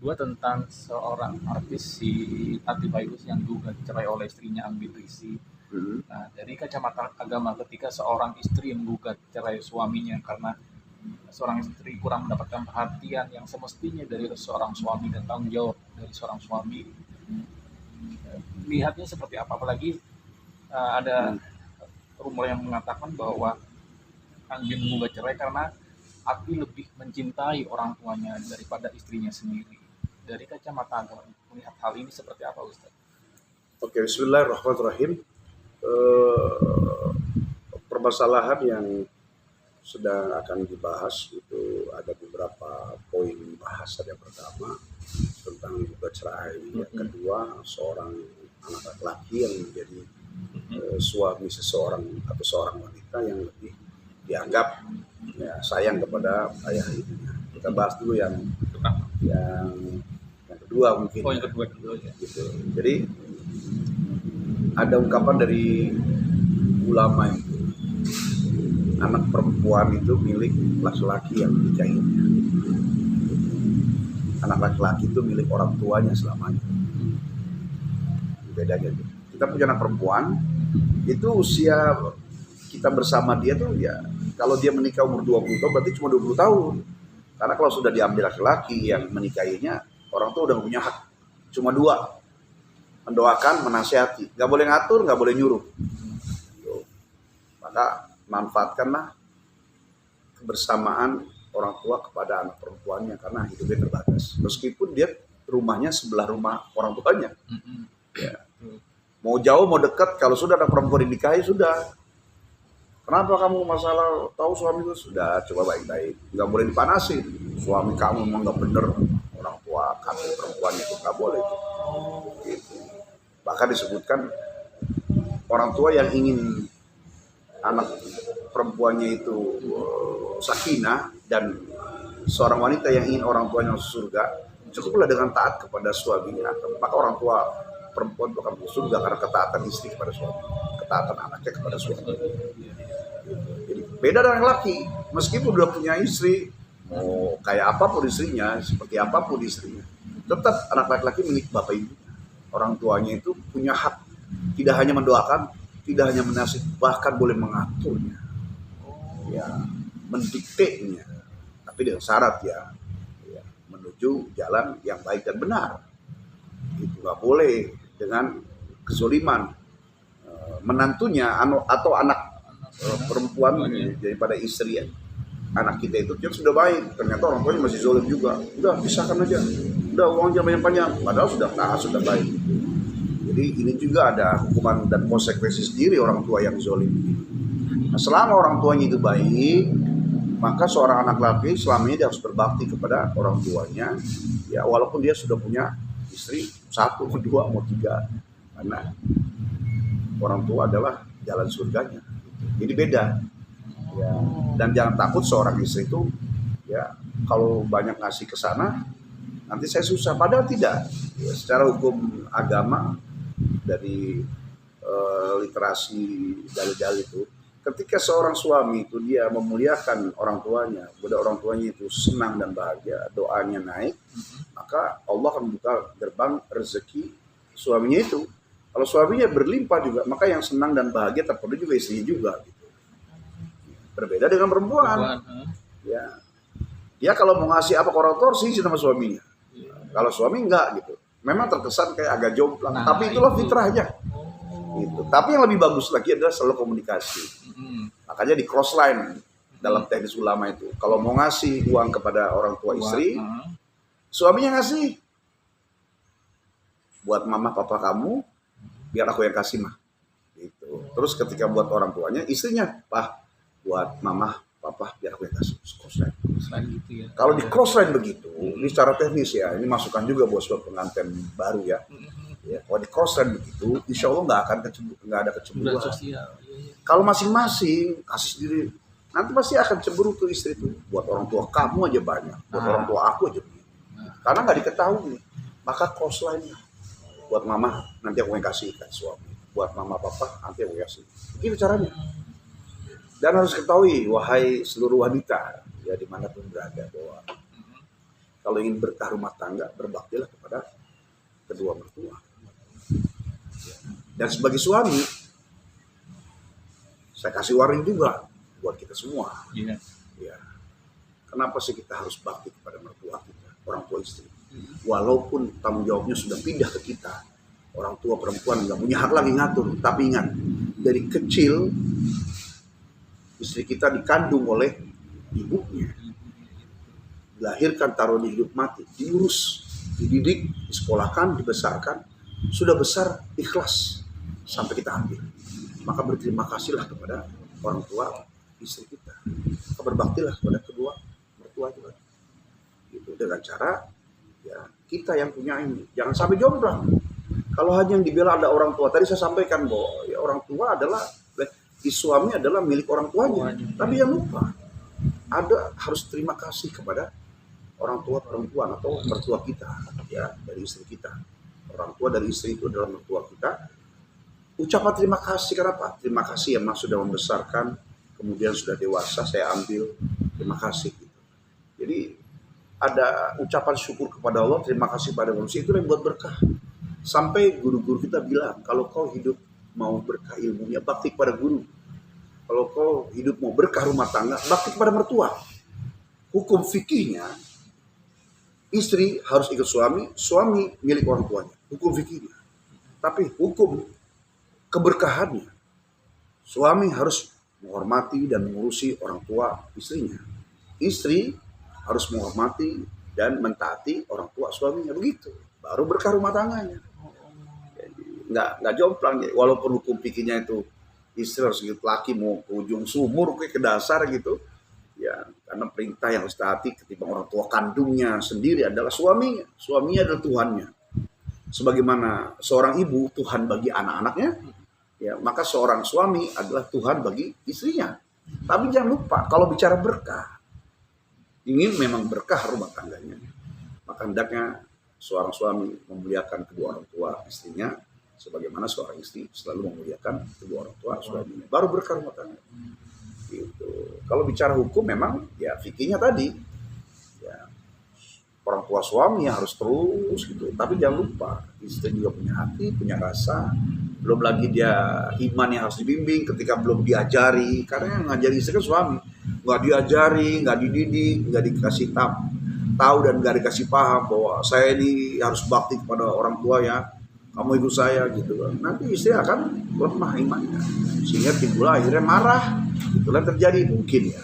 kedua tentang seorang artis si Tati Bagus yang juga cerai oleh istrinya Ambil Risi. Nah, dari kacamata agama, ketika seorang istri menggugat cerai suaminya karena seorang istri kurang mendapatkan perhatian yang semestinya dari seorang suami dan tanggung jawab dari seorang suami, lihatnya seperti apa? Apalagi ada rumor yang mengatakan bahwa Angin menggugat cerai karena Ati lebih mencintai orang tuanya daripada istrinya sendiri. Dari kacamata agama, melihat hal ini seperti apa, Ustaz? Oke, bismillahirrahmanirrahim. Permasalahan yang sedang akan dibahas itu ada beberapa poin bahasan. Yang pertama tentang gugat cerai, yang kedua seorang anak laki-laki yang menjadi suami seseorang atau seorang wanita yang lebih dianggap sayang kepada ayah ibunya. Kita bahas dulu yang kedua mungkin. Yang kedua ya. Gitu. Jadi ada ungkapan dari ulama itu, anak perempuan itu milik laki-laki yang menikahinya. Anak laki-laki itu milik orang tuanya selamanya. Bedanya itu. Kita punya anak perempuan, itu usia kita bersama dia tuh ya, kalau dia menikah umur 20 tahun berarti cuma 20 tahun. Karena kalau sudah diambil laki-laki yang menikahinya, orang tua udah punya hak. Cuma dua, mendoakan, menasihati. Gak boleh ngatur, gak boleh nyuruh. Maka manfaatkanlah kebersamaan orang tua kepada anak perempuannya karena hidupnya terbatas. Meskipun dia rumahnya sebelah rumah orang tuanya. Ya. Mau jauh mau dekat, kalau sudah anak perempuan dinikahi sudah. Kenapa kamu masalah tahu suami itu? Sudah, coba baik-baik. Nggak boleh dipanasin. Suami kamu memang nggak bener. Orang tua kami perempuan itu nggak boleh. Gitu. Bahkan disebutkan orang tua yang ingin anak perempuannya itu sakinah dan seorang wanita yang ingin orang tuanya masuk surga, cukuplah dengan taat kepada suaminya. Maka orang tua perempuan itu akan masuk surga karena ketaatan istri kepada suami, ketaatan anaknya kepada suami. Jadi beda dengan laki, meskipun udah punya istri, mau kayak apapun istrinya, seperti apapun istrinya, tetap anak laki-laki milik bapak ibunya. Orang tuanya itu punya hak, tidak hanya mendoakan, tidak hanya menasih, bahkan boleh mengaturnya, ya, mendiktenya, tapi dengan syarat ya, menuju jalan yang baik dan benar. Itu nggak boleh dengan kezoliman. Menantunya atau anak perempuan daripada istri anak kita itu dia sudah baik, ternyata orang tuanya masih zolim juga, udah pisahkan aja, udah uangnya banyak-banyak, padahal sudah taat, sudah baik. Jadi ini juga ada hukuman dan konsekuensi sendiri orang tua yang zolim. Nah, selama orang tuanya itu baik, maka seorang anak laki selamanya dia harus berbakti kepada orang tuanya, ya walaupun dia sudah punya istri 1, 2, mau 3, karena orang tua adalah jalan surganya. Jadi beda, ya. Dan jangan takut seorang istri itu, ya kalau banyak ngasih ke sana, nanti saya susah. Padahal tidak. Ya, secara hukum agama dari literasi dalil-dalil itu, ketika seorang suami itu dia memuliakan orang tuanya, kepada orang tuanya itu senang dan bahagia, doanya naik, maka Allah akan buka gerbang rezeki suaminya itu. Kalau suaminya berlimpah juga, maka yang senang dan bahagia terpenuhi juga istrinya juga. Gitu. Berbeda dengan perempuan. Ya, dia kalau mau ngasih apa ke orang tua sih sama suaminya. Kalau suami enggak gitu. Memang terkesan kayak agak jomplang, tapi itulah fitrahnya. Gitu. Tapi yang lebih bagus lagi adalah selalu komunikasi. Makanya di cross line dalam teknis ulama itu, kalau mau ngasih uang kepada orang tua istri, suaminya ngasih buat mama papa kamu, biar aku yang kasih mah. Gitu. Terus ketika buat orang tuanya, istrinya, Pak, buat mama papa biar aku yang kasih. Cross line. Gitu ya. Kalau di cross line begitu, ini secara teknis ya, ini masukan juga buat pengantin baru ya. Ya, kalau di cross line begitu, insya Allah nggak ada kecemburuan. Kalau masing-masing kasih sendiri, nanti pasti akan cemburu tuh istri itu. Buat orang tua kamu aja banyak, buat orang tua aku aja banyak. Karena nggak diketahui, maka cross line buat mama nanti aku yang kasih kan suami, buat mama papa nanti aku kasih. Begitu caranya. Dan harus ketahui, wahai seluruh wanita, ya dimanapun berada, bahwa Kalau ingin berkah rumah tangga, berbaktilah kepada kedua mertua. Dan sebagai suami, saya kasih warning juga buat kita semua. Iya. Ya, kenapa sih kita harus bakti kepada mertua kita, orang tua istri? Walaupun tanggung jawabnya sudah pindah ke kita, orang tua perempuan nggak punya hak lagi ngatur. Tapi ingat, dari kecil istri kita dikandung oleh ibunya, dilahirkan, taruh di hidup mati, diurus, dididik, disekolahkan, dibesarkan, sudah besar ikhlas sampai kita ambil. Maka berterima kasihlah kepada orang tua istri kita. Berbaktilah kepada kedua mertua juga. Gitu, dengan cara ya kita yang punya ini. Jangan sampai jomplang. Kalau hanya yang dibela ada orang tua, tadi saya sampaikan bahwa ya orang tua adalah suami adalah milik orang tuanya. Tapi jangan lupa ada harus terima kasih kepada orang tua perempuan atau mertua kita, ya, dari istri kita. Orang tua dari istri itu adalah mertua kita. Ucapan terima kasih, kenapa? Terima kasih ya Mas sudah membesarkan, kemudian sudah dewasa saya ambil, terima kasih gitu. Jadi ada ucapan syukur kepada Allah, terima kasih pada manusia, itu yang buat berkah. Sampai guru-guru kita bilang, kalau kau hidup mau berkah ilmunya, bakti kepada guru. Kalau kau hidup mau berkah rumah tangga, bakti kepada mertua. Hukum fikihnya, istri harus ikut suami, suami milik orang tuanya. Hukum fikihnya. Tapi hukum keberkahannya, suami harus menghormati dan mengurusi orang tua istrinya. Istri harus menghormati dan mentaati orang tua suaminya. Begitu. Baru berkah rumah tangganya. Jadi, nggak jomplang. Walaupun hukum fikihnya itu istri harus ikut laki mau ke ujung sumur ke dasar gitu. Ya, karena perintah yang harus taati ketimbang orang tua kandungnya sendiri adalah suaminya. Suaminya adalah Tuhannya. Sebagaimana seorang ibu Tuhan bagi anak-anaknya, ya, maka seorang suami adalah Tuhan bagi istrinya. Tapi jangan lupa kalau bicara berkah, ingin memang berkah rumah tangganya, maka hendaknya seorang suami memuliakan kedua orang tua istrinya, sebagaimana seorang istri selalu memuliakan kedua orang tua suaminya. Baru berkah rumah tangga. Gitu. Kalau bicara hukum memang ya fikihnya tadi, ya, orang tua suami yang harus terus gitu. Tapi jangan lupa istri juga punya hati, punya rasa. Belum lagi dia iman yang harus dibimbing ketika belum diajari. Karena yang ngajari istri kan suami. Nggak diajari, nggak dididik, nggak dikasih tahu dan nggak dikasih paham bahwa saya ini harus bakti kepada orang tua ya. Kamu ikut saya gitu. Nanti istri akan lemah imannya. Sehingga timbul akhirnya marah. Itulah yang terjadi mungkin ya.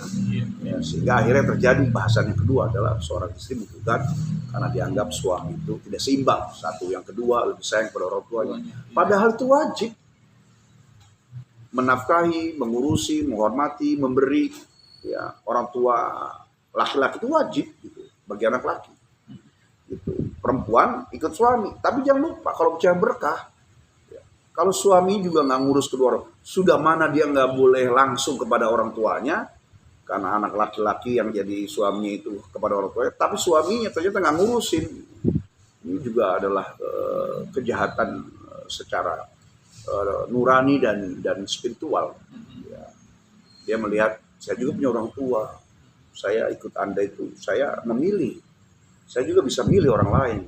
Sehingga akhirnya terjadi bahasan yang kedua adalah seorang istri menggugat karena dianggap suami itu tidak seimbang. Satu, yang kedua lebih sayang pada orang tuanya. Padahal itu wajib. Menafkahi, mengurusi, menghormati, memberi. Ya, orang tua laki-laki itu wajib gitu, bagi anak laki. Gitu. Perempuan ikut suami. Tapi jangan lupa kalau bicara berkah, ya, kalau suami juga nggak ngurus kedua orang, sudah mana dia nggak boleh langsung kepada orang tuanya, karena anak laki-laki yang jadi suaminya itu kepada orang tuanya, tapi suaminya ternyata nggak ngurusin. Ini juga adalah kejahatan secara nurani dan spiritual. Ya. Dia melihat, saya juga punya orang tua, saya ikut Anda itu, saya memilih. Saya juga bisa milih orang lain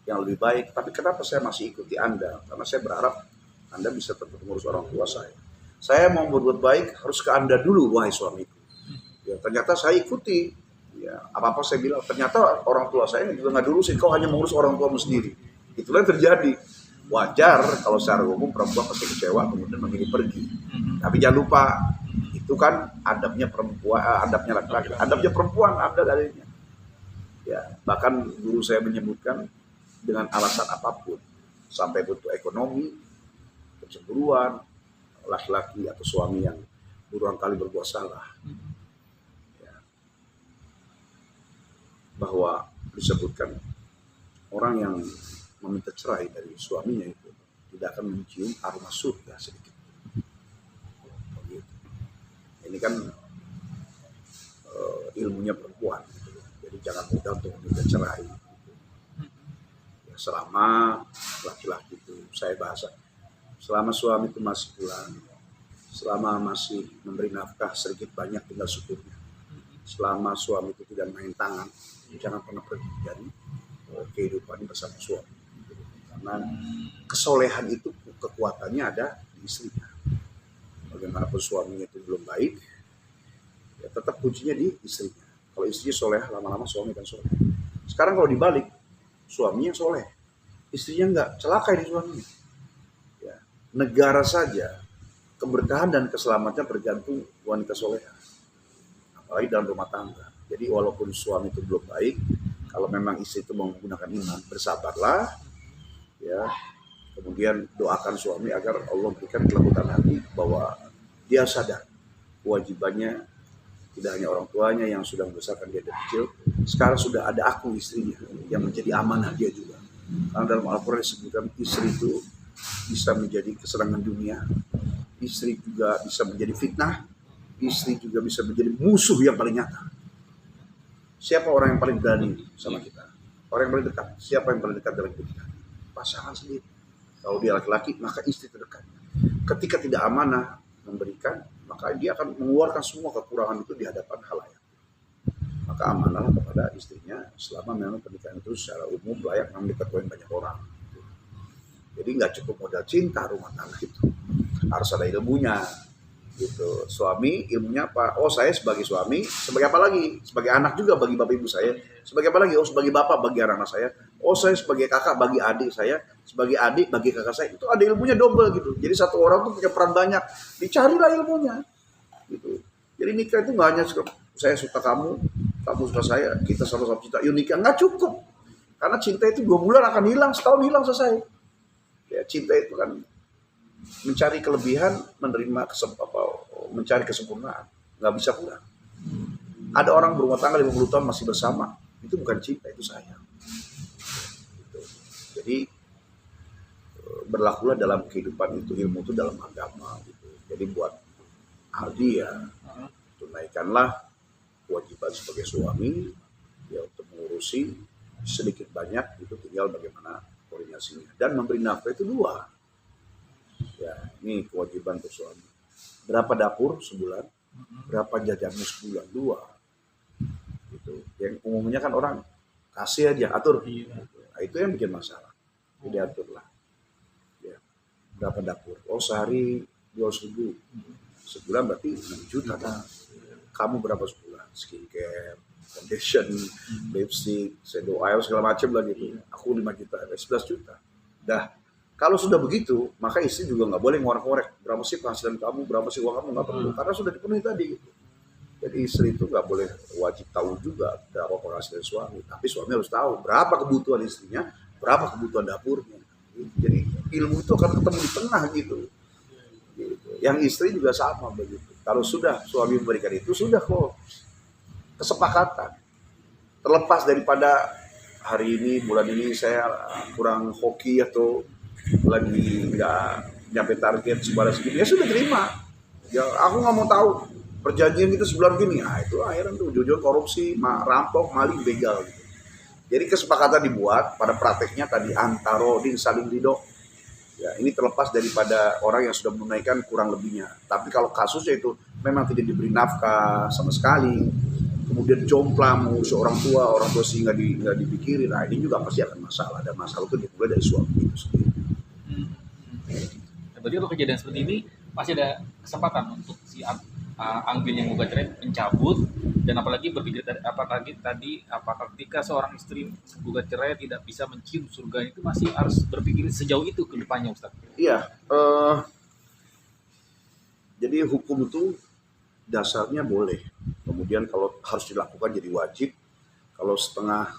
yang lebih baik, tapi kenapa saya masih ikuti Anda? Karena saya berharap Anda bisa tetap mengurus orang tua saya. Saya mau berbuat baik harus ke Anda dulu, wahai suamiku. Ya, ternyata saya ikuti, ya, apa-apa saya bilang, ternyata orang tua saya juga nggak diurusin, kau hanya mengurus orang tuamu sendiri. Itulah yang terjadi. Wajar kalau secara umum perempuan pasti kecewa kemudian memilih pergi. Tapi jangan lupa, itu kan adabnya perempuan, adabnya laki-laki, adabnya perempuan ada dalilnya. Ya, bahkan guru saya menyebutkan dengan alasan apapun, sampai butuh ekonomi, kecemburuan, laki-laki atau suami yang berulang kali berbuat salah. Bahwa disebutkan orang yang meminta cerai dari suaminya itu tidak akan mencium aroma surga sedikit. Ini kan ilmunya perempuan, gitu. Jadi jangan mudah untuk meminta cerai. Ya, selama laki-laki itu saya bahasa, selama suami itu masih pulang, selama masih memberi nafkah sedikit banyak tinggal syukurnya. selama suami itu tidak main tangan, jangan pernah pergi dari kehidupan bersama suami. Karena kesolehan itu kekuatannya ada di istrinya. Bagaimanapun suaminya itu belum baik, ya tetap kuncinya di istrinya. Kalau istrinya soleh, lama-lama suami akan soleh. Sekarang kalau dibalik, suaminya soleh, istrinya enggak, celaka ini suaminya. Ya, negara saja keberkahan dan keselamatannya bergantung wanita soleha, apalagi dalam rumah tangga. Jadi walaupun suami itu belum baik, kalau memang istri itu mau menggunakan iman, bersabarlah, ya. Kemudian doakan suami agar Allah berikan kelembutan hati bahwa dia sadar kewajibannya tidak hanya orang tuanya yang sudah membesarkan dia dari kecil, sekarang sudah ada aku istrinya yang menjadi amanah dia juga. Karena dalam Al-Quran disebutkan istri itu bisa menjadi kesenangan dunia, istri juga bisa menjadi fitnah, istri juga bisa menjadi musuh yang paling nyata. Siapa orang yang paling berani sama kita? Orang yang paling dekat. Siapa yang paling dekat dalam hidup kita? Pasangan sendiri. Kalau dia laki-laki, maka istri terdekat. Ketika tidak amanah memberikan, maka dia akan mengeluarkan semua kekurangan itu di hadapan khalayak. Maka amanahlah kepada istrinya selama memang pernikahan itu secara umum layak memang diketahui banyak orang. Jadi nggak cukup modal cinta rumah tangga itu, harus ada ilmunya. Gitu. Suami ilmunya apa? Oh, saya sebagai suami, sebagai apa lagi? Sebagai anak juga bagi bapak ibu saya. Sebagai apa lagi? Oh, sebagai bapak bagi anak saya. Oh, saya sebagai kakak bagi adik saya. Sebagai adik bagi kakak saya. Itu ada ilmunya double gitu. Jadi satu orang tuh punya peran banyak. Dicarilah ilmunya. Gitu. Jadi nikah itu nggak hanya saya suka kamu, kamu suka saya, kita sama-sama cinta. Yuk nikah, nggak cukup. Karena cinta itu 2 bulan akan hilang, setahun hilang selesai. Ya, cinta itu kan mencari kelebihan, mencari kesempurnaan, nggak bisa kurang. Ada orang berumah tangga 50 tahun masih bersama, itu bukan cinta, itu sayang. Gitu. Jadi berlakulah dalam kehidupan itu, ilmu itu dalam agama. Gitu. Jadi buat Aldi ya, tunaikanlah kewajiban sebagai suami, ya untuk mengurusi sedikit banyak, itu tinggal bagaimana koordinasinya. Dan memberi nafkah itu 2. Ya, ini kewajiban untuk suami. Berapa dapur sebulan? Berapa jajanmu sebulan? 2. Gitu. Yang umumnya kan orang kasih aja, atur. Nah, itu yang bikin masalah. Jadi aturlah. Ya. Berapa dapur? Oh, sehari 200.000. Sebulan berarti 6 juta kan? Kamu berapa sebulan? Skincare, foundation, lipstick, shadow eye, segala macam lah gitu. Aku 5 juta, 11 juta. Dah. Kalau sudah begitu, maka istri juga nggak boleh ngorek-ngorek. Berapa sih penghasilan kamu, berapa sih uang kamu, nggak perlu. Karena sudah dipenuhi tadi. Gitu. Jadi istri itu nggak boleh wajib tahu juga berapa penghasilan suami. Tapi suami harus tahu berapa kebutuhan istrinya, berapa kebutuhan dapurnya. Jadi ilmu itu akan ketemu di tengah gitu. Yang istri juga sama begitu. Kalau sudah suami memberikan itu, sudah kok kesepakatan. Terlepas daripada hari ini, bulan ini saya kurang hoki atau lagi nggak nyampe target sebatas segini, ya sudah terima. Ya aku nggak mau tahu perjanjian kita sebulan gini. Nah itu akhirnya tuh ujung-ujung korupsi, rampok, maling, begal. Gitu. Jadi kesepakatan dibuat pada prakteknya tadi antara saling ridho. Ya ini terlepas daripada orang yang sudah menunaikan kurang lebihnya. Tapi kalau kasusnya itu memang tidak diberi nafkah sama sekali, kemudian jomplang seorang tua sih nggak dipikirin, nah ini juga pasti akan masalah. Dan masalah itu dimulai dari suami itu sendiri. Berarti kalau kejadian seperti ini pasti ada kesempatan untuk si Anggun yang gugat cerai mencabut, dan apalagi berpikir apakah ketika seorang istri gugat cerai tidak bisa mencium surga, itu masih harus berpikir sejauh itu ke depannya, Ustaz. Iya, jadi hukum itu dasarnya boleh, kemudian kalau harus dilakukan jadi wajib, kalau setengah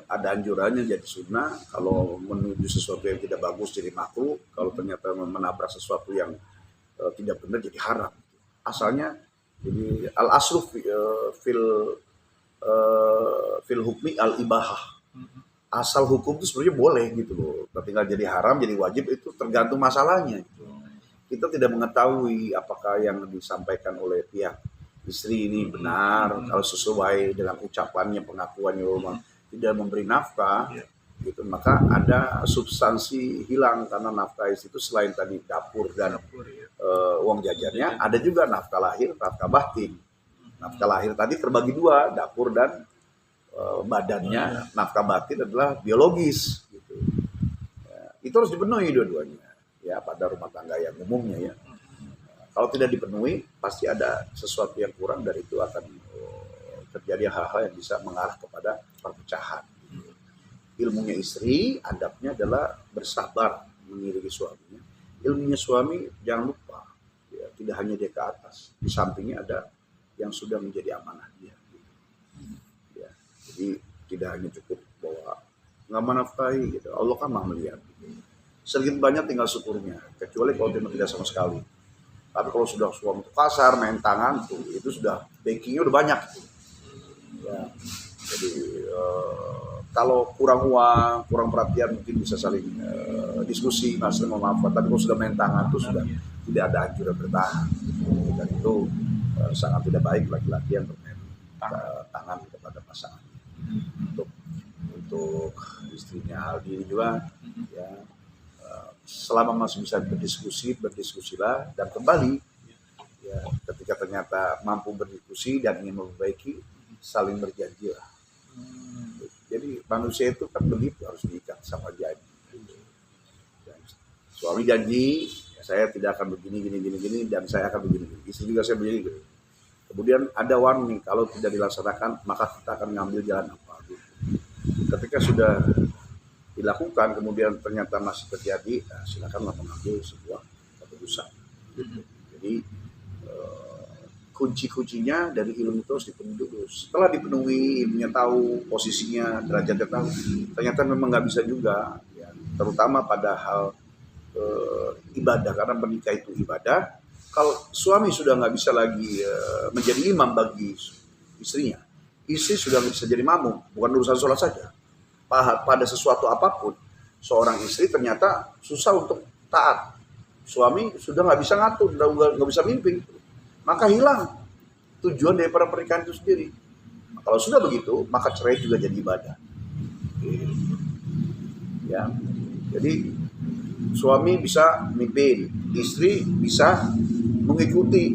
ada anjurannya jadi sunnah, kalau menuju sesuatu yang tidak bagus jadi makruh, kalau ternyata menabrak sesuatu yang tidak benar jadi haram. Asalnya jadi al aslu fil hukmi al ibahah. Asal hukum itu sebenarnya boleh gitu loh. Tinggal jadi haram jadi wajib itu tergantung masalahnya. Gitu. Kita tidak mengetahui apakah yang disampaikan oleh pihak istri ini benar, kalau sesuai dengan ucapannya, pengakuannya tidak memberi nafkah, gitu, maka ada substansi hilang karena nafkah itu selain tadi dapur dan uang jajannya, ada juga nafkah lahir, nafkah batin. Nafkah lahir tadi terbagi dua, dapur dan badannya. Nafkah batin adalah biologis. Gitu. Ya, itu harus dipenuhi dua-duanya. Ya, pada rumah tangga yang umumnya ya. Kalau tidak dipenuhi, pasti ada sesuatu yang kurang, dari itu akan terjadi hal-hal yang bisa mengarah kepada perpecahan. Ilmunya istri, adabnya adalah bersabar mengiringi suaminya. Ilmunya suami, jangan lupa, ya, tidak hanya dia ke atas, di sampingnya ada yang sudah menjadi amanah dia. Ya, jadi tidak hanya cukup bahwa nggak menafkahi, gitu. Allah kan maha melihat. Sedikit banyak tinggal syukurnya, kecuali kalau dia tidak sama sekali. Tapi kalau sudah suami itu kasar, main tangan tuh, itu sudah backingnya udah banyak. Ya, jadi kalau kurang uang, kurang perhatian, mungkin bisa saling diskusi, saling memaafkan. Tapi kalau sudah main tangan tuh sudah tidak ada anjuran bertahan. Dan itu sangat tidak baik laki-laki yang bermain tangan kepada pasangan. Untuk istrinya Aldi juga, ya. Selama masih bisa berdiskusilah dan kembali. Ya, ketika ternyata mampu berdiskusi dan ingin memperbaiki, saling berjanjilah. Jadi manusia itu kan begitu, harus diikat sama janji. Dan suami janji, saya tidak akan begini, dan saya akan begini. Istri juga saya begini. Kemudian ada warning, kalau tidak dilaksanakan, maka kita akan ngambil jalan apa. Ketika sudah dilakukan, kemudian ternyata masih terjadi, silakanlah mengambil sebuah keputusan. Jadi kunci-kuncinya dari ilmu itu harus dipenuhi dulu. Setelah dipenuhi, ilmunya tahu, posisinya, derajatnya tahu, ternyata memang nggak bisa juga, ya. Terutama pada hal ibadah, karena menikah itu ibadah. Kalau suami sudah nggak bisa lagi menjadi imam bagi istrinya, istri sudah nggak bisa jadi makmum, bukan urusan sholat saja. Pada sesuatu apapun, seorang istri ternyata susah untuk taat. Suami sudah nggak bisa ngatur, nggak bisa mimpin, maka hilang tujuan daripada pernikahan itu sendiri. Kalau sudah begitu, maka cerai juga jadi ibadah. Ya, jadi suami bisa mimpin, istri bisa mengikuti.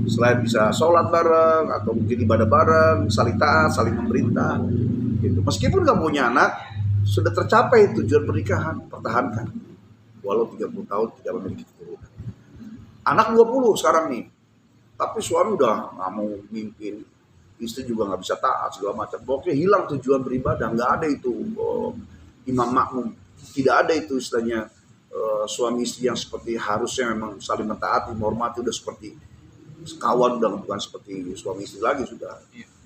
Selain bisa sholat bareng atau mungkin ibadah bareng, saling taat, saling memerintah. Gitu. Meskipun nggak punya anak, sudah tercapai tujuan pernikahan, pertahankan. Walau 30 tahun tidak memiliki keturunan. Anak 20 sekarang nih, tapi suami udah nggak mau mimpin, istri juga nggak bisa taat, segala macam. Pokoknya hilang tujuan beribadah, nggak ada itu imam makmum. Tidak ada itu istilahnya suami istri yang seperti harusnya memang saling mentaati, menghormati, udah seperti kawan, udah bukan seperti suami istri lagi sudah.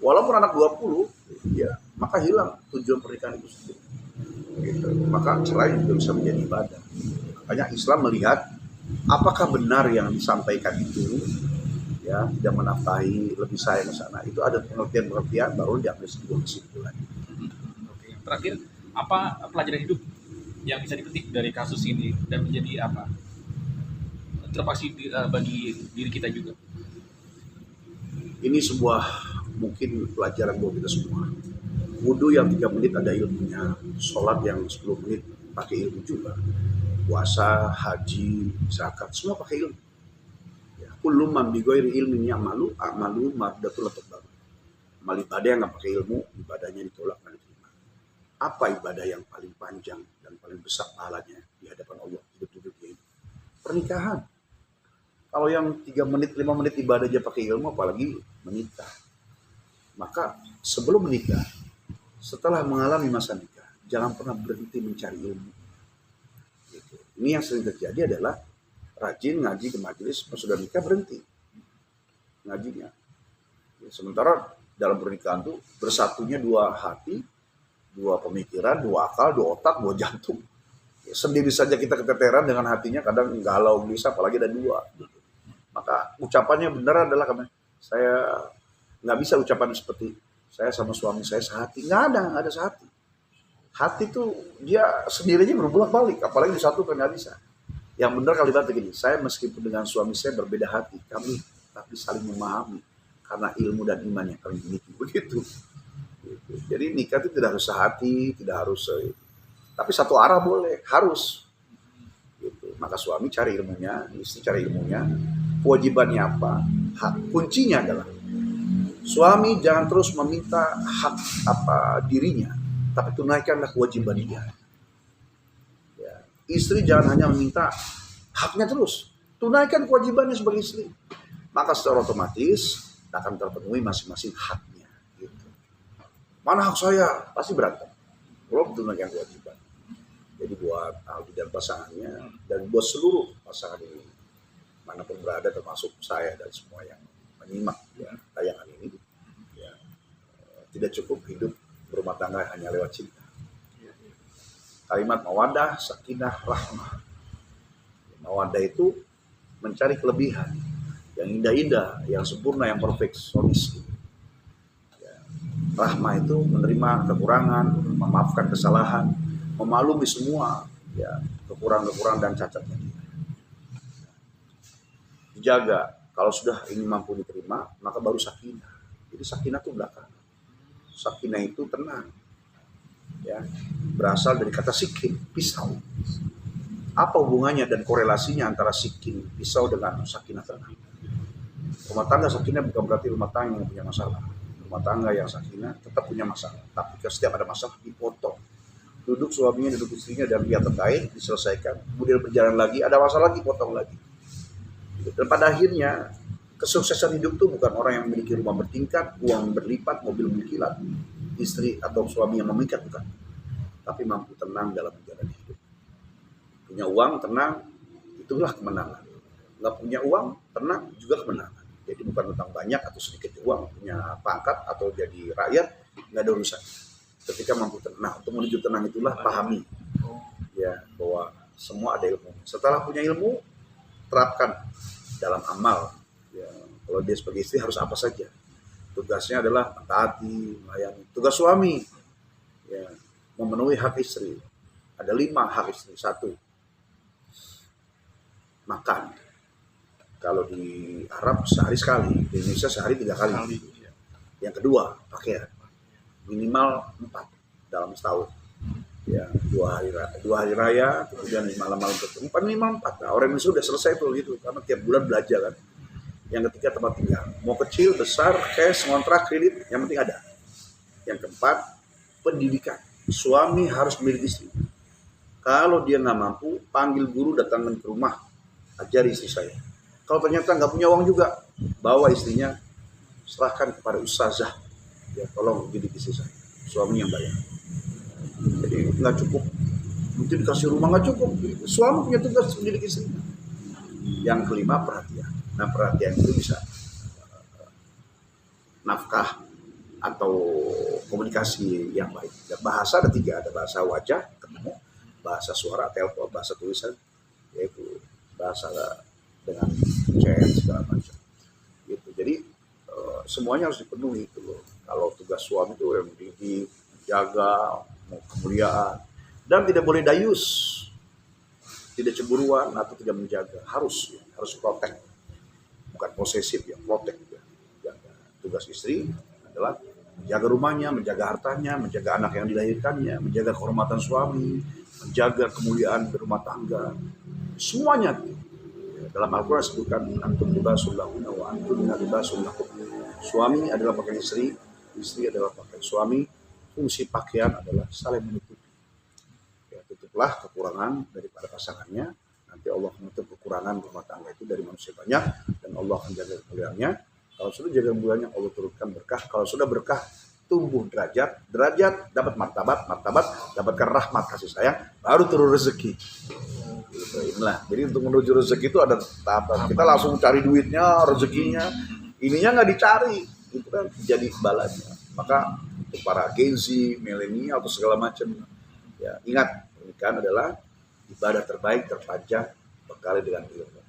Walaupun anak 20, ya, maka hilang tujuan pernikahan itu sendiri. Gitu. Maka cerai juga bisa menjadi ibadah. Makanya Islam melihat apakah benar yang disampaikan itu, ya, tidak menafkahi, lebih sayang ke sana. Itu ada pengertian baru diambil sebuah kesimpulan. Oke. Terakhir, apa pelajaran hidup yang bisa dipetik dari kasus ini dan menjadi apa terpaksa bagi diri kita juga? Ini sebuah mungkin pelajaran buat kita semua. Wudhu yang 3 menit ada ilmunya, sholat yang 10 menit pakai ilmu juga, puasa, haji, zakat, semua pakai ilmu. Ya, kullu man bi ghairi ilmin ya'malu a'malu mardatul tabab. Amal ibadah yang nggak pakai ilmu, ibadahnya ditolak dan diterima. Apa ibadah yang paling panjang dan paling besar pahalanya di hadapan Allah hidup-hidup ini? Pernikahan. Kalau yang 3 menit, 5 menit ibadah aja pakai ilmu, apalagi menikah. Maka sebelum menikah, setelah mengalami masa nikah, jangan pernah berhenti mencari ilmu. Gitu. Ini yang sering terjadi adalah rajin ngaji ke majelis, sudah nikah berhenti ngajinya. Ya, sementara dalam pernikahan itu bersatunya 2 hati, 2 pemikiran, 2 akal, 2 otak, 2 jantung. Ya, sendiri saja kita keteteran dengan hatinya, kadang galau gelisah, apalagi ada 2. Gitu. Maka ucapannya benar adalah saya nggak bisa ucapan seperti saya sama suami saya sehati. Nggak ada sehati. Hati tuh dia sendirinya berbolak-balik, apalagi disatukan nggak bisa. Yang benar kalimat begini, saya meskipun dengan suami saya berbeda hati, kami tapi saling memahami karena ilmu dan iman yang kami miliki. Begitu. Jadi nikah itu tidak harus sehati, tidak harus, tapi satu arah boleh, harus. Gitu. Maka suami cari ilmunya, istri cari ilmunya. Kewajibannya apa? Kuncinya adalah Suami jangan terus meminta hak dirinya, tapi tunaikanlah kewajiban dia. Ya. Istri jangan hanya meminta haknya terus, tunaikan kewajibannya sebagai istri. Maka secara otomatis akan terpenuhi masing-masing haknya. Gitu. Mana hak saya? Pasti berantem. Belum tunaikan kewajiban. Jadi buat Aldi dan pasangannya, dan buat seluruh pasangan ini, manapun berada, termasuk saya dan semua yang menyimak ya, tayangan ini, ya, tidak cukup hidup berumah tangga hanya lewat cinta. Kalimat mawaddah, sakinah, rahmah. Mawaddah itu mencari kelebihan yang indah-indah, yang sempurna, yang perfeksionis. Ya. Rahmah itu menerima kekurangan, memaafkan kesalahan, memaklumi semua ya kekurangan-kekurangan dan cacatnya. Dijaga. Kalau sudah ini mampu diterima, maka baru sakinah. Jadi sakinah itu belakang. Sakinah itu tenang. Ya, berasal dari kata sikin, pisau. Apa hubungannya dan korelasinya antara sikin, pisau dengan sakinah tenang? Rumah tangga sakinah bukan berarti rumah tangga yang punya masalah. Rumah tangga yang sakinah tetap punya masalah. Tapi setiap ada masalah dipotong. Duduk suaminya, duduk istrinya dan pihak terkait diselesaikan. Kemudian berjalan lagi, ada masalah lagi, potong lagi. Dan pada akhirnya kesuksesan hidup itu bukan orang yang memiliki rumah bertingkat, uang berlipat, mobil berkilat, istri atau suami yang memikat, bukan. Tapi mampu tenang dalam menjalani hidup. Punya uang, tenang, itulah kemenangan. Nggak punya uang, tenang, juga kemenangan. Jadi bukan tentang banyak atau sedikit uang, punya pangkat atau jadi rakyat, nggak ada urusan. Ketika mampu tenang, untuk menuju tenang itulah pahami ya bahwa semua ada ilmu. Setelah punya ilmu, terapkan dalam amal. Ya, kalau dia sebagai istri harus apa saja? Tugasnya adalah mentaati, melayani. Tugas suami, ya, memenuhi hak istri. Ada 5 hak istri. 1, makan. Kalau di Arab sehari sekali, di Indonesia sehari 3 kali. Yang kedua, pakaian. Minimal 4 dalam setahun. Ya, 2 hari raya, kemudian malam-malam ketemu, minimal 4. Nah, orang Indonesia sudah selesai tuh gitu, karena tiap bulan belanja kan. Yang ketiga, tempat tinggal. Mau kecil, besar, cash, ngontrak, kredit, yang penting ada. Yang keempat, pendidikan. Suami harus memiliki istri. Kalau dia nggak mampu, panggil guru datangkan ke rumah, ajari istri saya. Kalau ternyata nggak punya uang juga, bawa istrinya, serahkan kepada ustazah. Ya, tolong didik istri saya. Suami yang bayar. Jadi nggak cukup, mungkin dikasih rumah nggak cukup. Suami punya tugas mendidik istri. Yang kelima, perhatian. Nah, perhatian itu bisa nafkah atau komunikasi yang baik. Dan bahasa ada 3, ada bahasa wajah, ketemu, bahasa suara, telepon, bahasa tulisan, yaitu bahasa dengan chat segala macam. Gitu. Jadi semuanya harus dipenuhi itu loh. Kalau tugas suami itu yang mendidik, jaga, mau kemuliaan, dan tidak boleh dayus, tidak cemburuan atau tidak menjaga, harus protect, bukan posesif ya, protect ya. Tugas istri adalah menjaga rumahnya, menjaga hartanya, menjaga anak yang dilahirkannya, menjaga kehormatan suami, menjaga kemuliaan berumah tangga, semuanya. Dalam Al-Quran disebutkan antum libasul lahunna wa antum libasul lakum. Suami adalah pakaian istri, istri adalah pakaian suami. Fungsi pakaian adalah saling menutupi. Ya, tutuplah kekurangan daripada pasangannya. Nanti Allah menutup kekurangan rumah tangga itu dari manusia banyak, dan Allah akan jaga kemuliaannya. Kalau sudah jaga kemuliaannya, Allah turunkan berkah. Kalau sudah berkah, tumbuh derajat, dapat martabat, dapatkan rahmat kasih sayang, baru turun rezeki. Inilah. Jadi untuk menuju rezeki itu ada tahapan. Kita langsung cari duitnya, rezekinya, ininya nggak dicari, itu kan jadi balanya. Maka untuk para Gen Z, milenial atau segala macam, ya ingat, pernikahan adalah ibadah terbaik, terpanjang, bekali dengan ilmu.